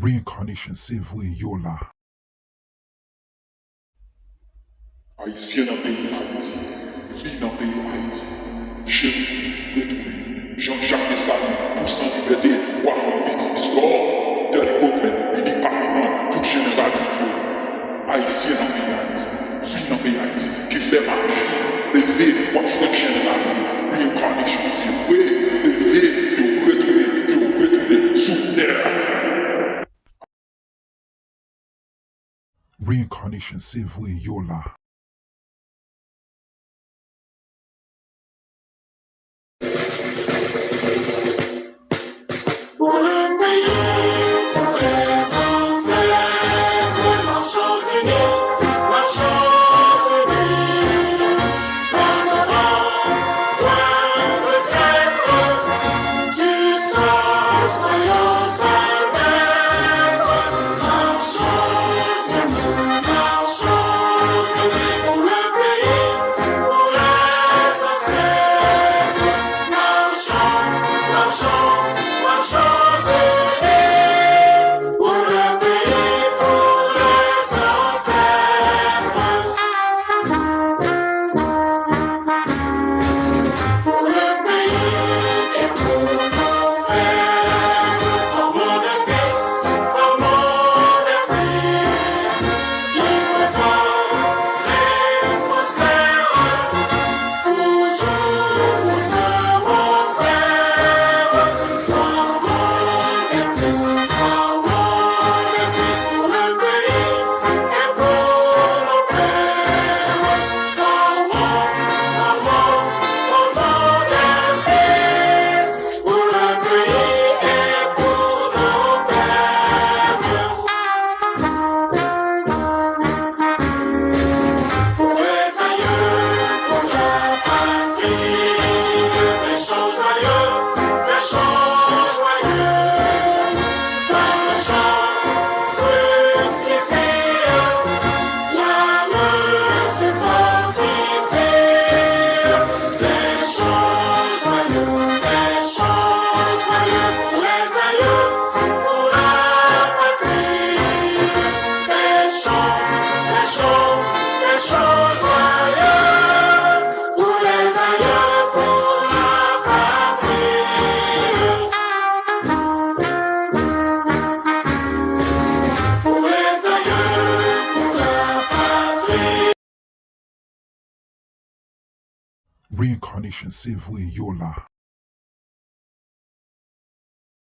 Reincarnation, c'est vrai, yo là. Haïtien dans le pays Haïti, vie dans le pays Haïti, chéri, retourné, Jean-Jacques Dessalines, Toussaint Liberté, Warren Big Score, Derek Bookman, Unique Parlement, toute génération, Haïtien dans le pays Haïti, vie dans le pays Haïti, qui fait marcher, lever, pour chaque génération, reincarnation, c'est vrai, lever, retourner, sous terre. Reincarnation, c'est vrai, yo là. Pour le pays, pour les ancêtres, marchons unis, Camarades, point de traître, du sang, soyons salvaîtres, marchons unis, pour le pays, pour les ancêtres, marchons unis, pour le pays, pour les ancêtres, pour le pays et pour nos pères, formons des fils, libres, forts et prospères, toujours nous serons frères. Formons des fils pour le pays et pour nos pères. Formons des fils pour le pays et pour nos pères. Pour les aïeux, pour la patrie, des chants joyeux, comme le chant fructifie, l'âme se fortifie. Des chants joyeux, pour les aïeux, pour la patrie. Des chants joyeux, pour les aïeux, pour la patrie. Pour les aïeux, pour la patrie. Reincarnation, c'est vrai, yo là.